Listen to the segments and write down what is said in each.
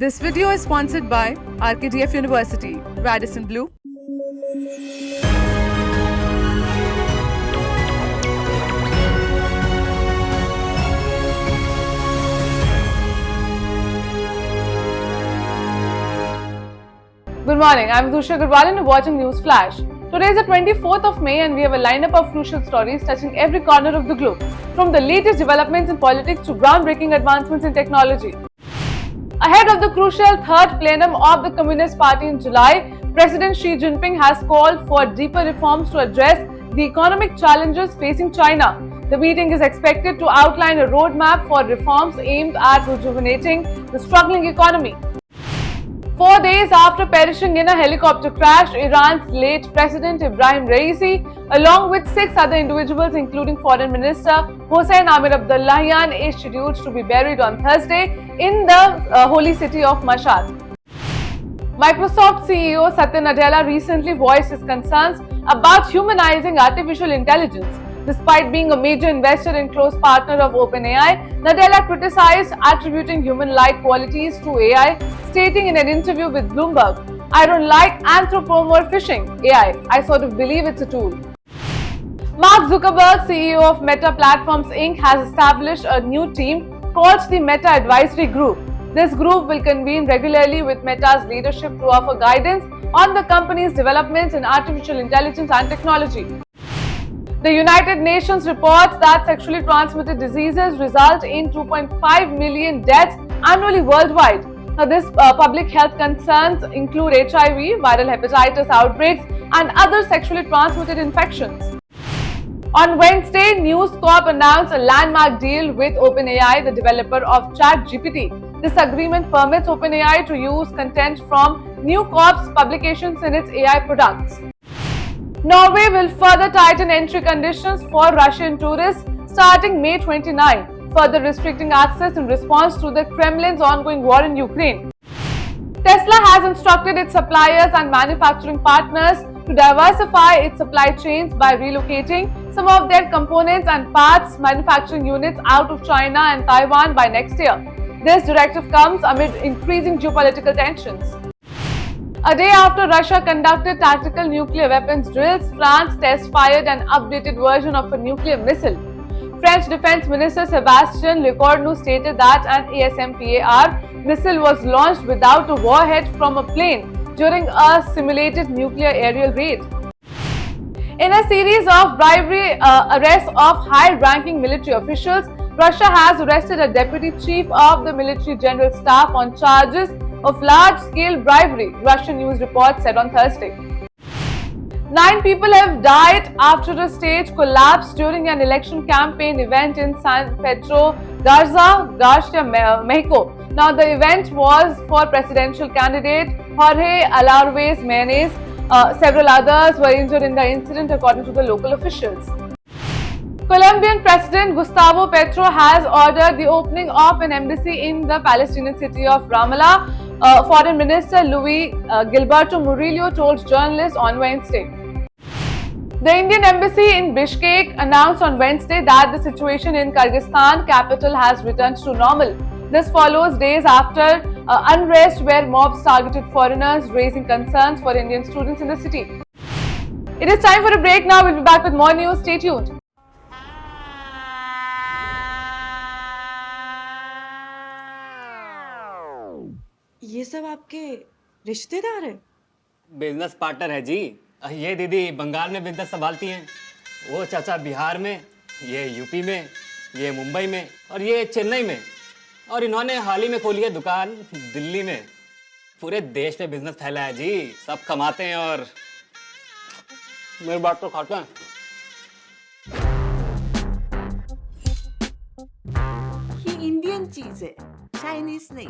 This video is sponsored by RKTF University, Radisson Blue. Good morning, I'm Dusha Gurwal and you're watching News Flash. Today is the 24th of May and we have a lineup of crucial stories touching every corner of the globe, from the latest developments in politics to groundbreaking advancements in technology. Ahead of the crucial third plenum of the Communist Party in July, President Xi Jinping has called for deeper reforms to address the economic challenges facing China. The meeting is expected to outline a roadmap for reforms aimed at rejuvenating the struggling economy. 4 days after perishing in a helicopter crash, Iran's late President Ebrahim Raisi, along with 6 other individuals including Foreign Minister Hossein Amir Abdullahian, is scheduled to be buried on Thursday in the holy city of Mashhad. Microsoft CEO Satya Nadella recently voiced his concerns about humanizing artificial intelligence. Despite being a major investor and close partner of OpenAI, Nadella criticized attributing human-like qualities to AI, stating in an interview with Bloomberg, "I don't like anthropomorphizing AI. I sort of believe it's a tool." Mark Zuckerberg, CEO of Meta Platforms Inc., has established a new team called the Meta Advisory Group. This group will convene regularly with Meta's leadership to offer guidance on the company's developments in artificial intelligence and technology. The United Nations reports that sexually transmitted diseases result in 2.5 million deaths annually worldwide. Now, this public health concerns include HIV, viral hepatitis outbreaks, and other sexually transmitted infections. On Wednesday, News Corp announced a landmark deal with OpenAI, the developer of ChatGPT. This agreement permits OpenAI to use content from News Corp's publications in its AI products. Norway will further tighten entry conditions for Russian tourists starting May 29, further restricting access in response to the Kremlin's ongoing war in Ukraine. Tesla has instructed its suppliers and manufacturing partners to diversify its supply chains by relocating some of their components and parts manufacturing units out of China and Taiwan by next year. This directive comes amid increasing geopolitical tensions. A day after Russia conducted tactical nuclear weapons drills, France test-fired an updated version of a nuclear missile. French Defense Minister Sébastien Lecornu stated that an ASMPAR missile was launched without a warhead from a plane during a simulated nuclear aerial raid. In a series of bribery arrests of high-ranking military officials, Russia has arrested a deputy chief of the military general staff on charges of large-scale bribery, Russian news reports said on Thursday. 9 people have died after a stage collapsed during an election campaign event in San Pedro Garza, Mexico. Now, the event was for presidential candidate Jorge Alarvez Menes. Several others were injured in the incident, according to the local officials. Colombian President Gustavo Petro has ordered the opening of an embassy in the Palestinian city of Ramallah. Foreign Minister Luis Gilberto Murillo told journalists on Wednesday. The Indian embassy in Bishkek announced on Wednesday that the situation in Kyrgyzstan capital has returned to normal. This follows days after unrest where mobs targeted foreigners, raising concerns for Indian students in the city. It is time for a break now. We'll be back with more news. Stay tuned. ये सब आपके रिश्तेदार हैं? Business partner है जी। ये दीदी बंगाल में business संभालती हैं, वो चाचा बिहार में, ये यूपी में, ये मुंबई में और ये चेन्नई में, और इन्होंने हाल ही में खोली है दुकान दिल्ली में। पूरे देश में बिजनेस फैला है जी, सब कमाते हैं और मेरी बात तो खाते हैं। ये इंडियन चीज है, चाइनीज नहीं।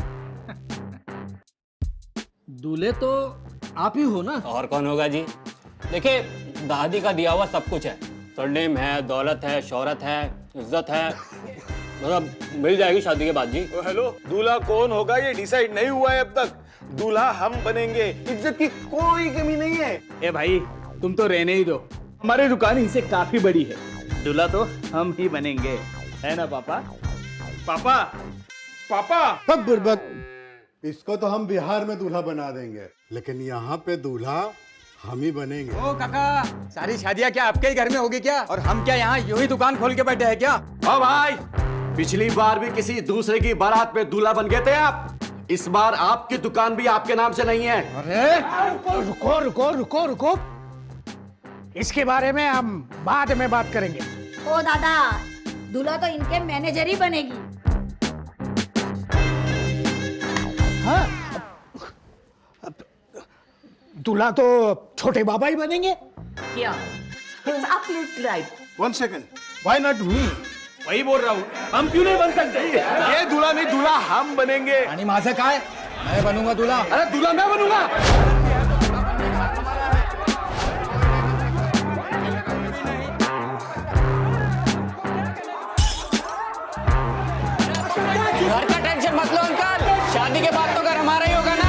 दूल्हे तो आप ही हो ना? और कौन होगा जी? देखिए, दादी का दिया हुआ सब कुछ है, सरनेम है, दौलत है, शोहरत है, इज्जत है, मतलब मिल जाएगी शादी के बाद जी। हेलो, दूल्हा कौन होगा ये डिसाइड नहीं हुआ है अब तक। दूल्हा हम बनेंगे, इज्जत की कोई कमी नहीं है। ए भाई, तुम तो रहने ही दो, हमारी दुकान इनसे काफी बड़ी है। दूल्हा तो हम ही बनेंगे, है ना पापा? पापा, पापा। बुर्बक, इसको तो हम बिहार में दूल्हा बना देंगे, लेकिन यहाँ पे दूल्हा हम ही बनेंगे। ओ काका, सारी शादियाँ क्या आपके ही घर में होगी क्या? और हम क्या यहाँ यूं ही दुकान खोल के बैठे हैं क्या? ओ भाई, पिछली बार भी किसी दूसरे की बारात में दूल्हा बन गए थे आप। इस बार आपकी दुकान भी आपके नाम से नहीं है। अरे रुको रुको रुको रुको, इसके बारे में हम बाद में बात करेंगे। ओ दादा, दूल्हा तो इनके मैनेजर ही बनेगी। हाँ, दूल्हा तो छोटे बाबा ही बनेंगे। Yeah, it's absolutely right. 1 second, why not me? वही बोल रहा हूँ, हम क्यों नहीं बन सकते? ये दूल्हा नहीं, दूल्हा हम बनेंगे। आणि माझं काय? मैं बनूंगा दूल्हा। अरे दूल्हा मैं बनूंगा। घर का टेंशन मत लो अंकल, शादी के बाद तो घर हमारा ही होगा ना।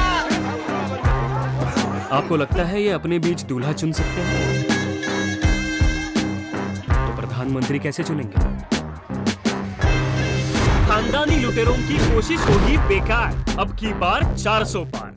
आपको लगता है ये अपने बीच दूल्हा चुन सकते हैं? तो प्रधानमंत्री कैसे चुनेंगे? खानदानी लुटेरों की कोशिश होगी बेकार, अब की बार 400 पार।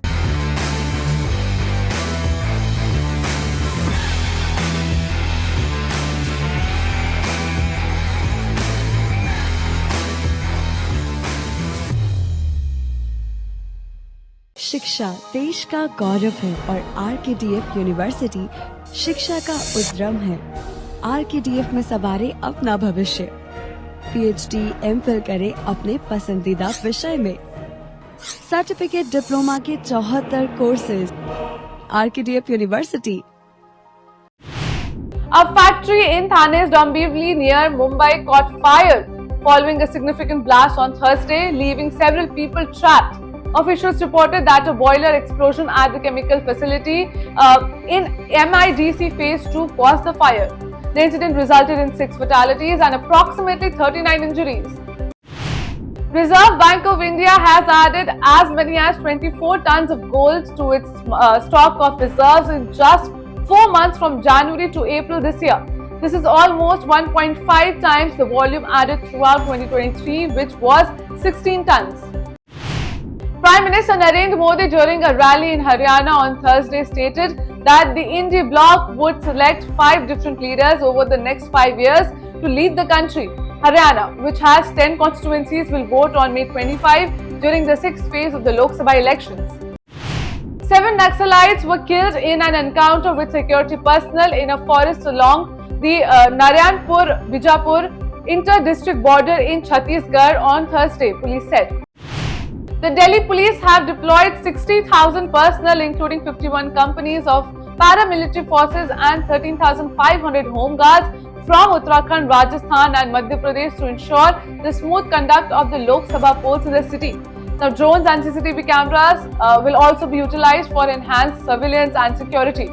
शिक्षा देश का गौरव है और आरकेडीएफ यूनिवर्सिटी शिक्षा का उद्यम है। आरकेडीएफ में सवारे अपना भविष्य। पीएचडी, एमफिल करें अपने पसंदीदा विषय में। सर्टिफिकेट डिप्लोमा के 74 courses. RKDF university. A factory in Thane's Dombivli near Mumbai caught fire following a significant blast on Thursday, leaving several people trapped. Officials reported that a boiler explosion at the chemical facility in MIDC Phase 2 caused the fire. The incident resulted in 6 fatalities and approximately 39 injuries. Reserve Bank of India has added as many as 24 tons of gold to its stock of reserves in just 4 months from January to April this year. This is almost 1.5 times the volume added throughout 2023, which was 16 tons. Prime Minister Narendra Modi during a rally in Haryana on Thursday stated that the Indie bloc would select 5 different leaders over the next 5 years to lead the country. Haryana, which has 10 constituencies, will vote on May 25 during the 6th phase of the Lok Sabha elections. 7 Naxalites were killed in an encounter with security personnel in a forest along the Naryanpur-Bijapur inter-district border in Chhattisgarh on Thursday, police said. The Delhi police have deployed 60,000 personnel, including 51 companies of paramilitary forces and 13,500 home guards from Uttarakhand, Rajasthan and Madhya Pradesh to ensure the smooth conduct of the Lok Sabha polls in the city. Now, drones and CCTV cameras will also be utilized for enhanced surveillance and security.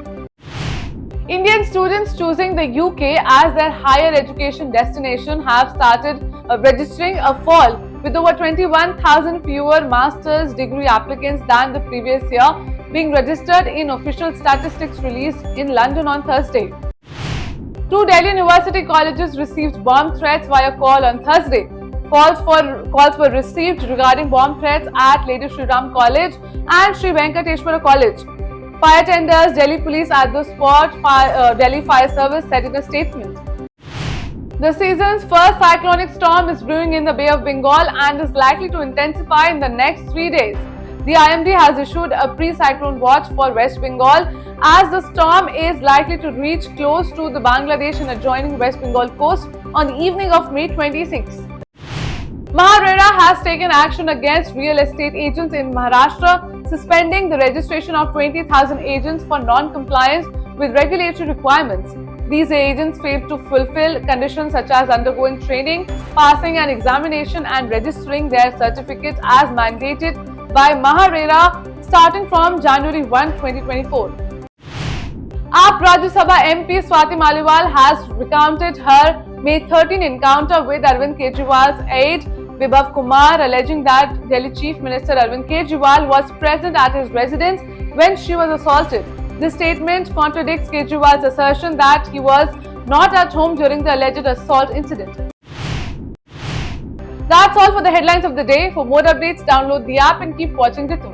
Indian students choosing the UK as their higher education destination have started registering a fall, with over 21,000 fewer master's degree applicants than the previous year being registered in official statistics released in London on Thursday. 2 Delhi University colleges received bomb threats via call on Thursday. Calls were received regarding bomb threats at Lady Shri Ram College and Sri Venkateshwara College. Fire tenders, Delhi police at the spot, Delhi Fire Service said in a statement. The season's first cyclonic storm is brewing in the Bay of Bengal and is likely to intensify in the next 3 days. The IMD has issued a pre-cyclone watch for West Bengal as the storm is likely to reach close to the Bangladesh and adjoining West Bengal coast on the evening of May 26. MHARERA has taken action against real estate agents in Maharashtra, suspending the registration of 20,000 agents for non-compliance with regulatory requirements. These agents failed to fulfill conditions such as undergoing training, passing an examination and registering their certificates as mandated by MHARERA starting from January 1, 2024. AAP Rajya Sabha MP Swati Maliwal has recounted her May 13 encounter with Arvind Kejriwal's aide Vibhav Kumar, alleging that Delhi Chief Minister Arvind Kejriwal was present at his residence when she was assaulted. This statement contradicts Kejriwal's assertion that he was not at home during the alleged assault incident. That's all for the headlines of the day. For more updates, download the app and keep watching Ritu.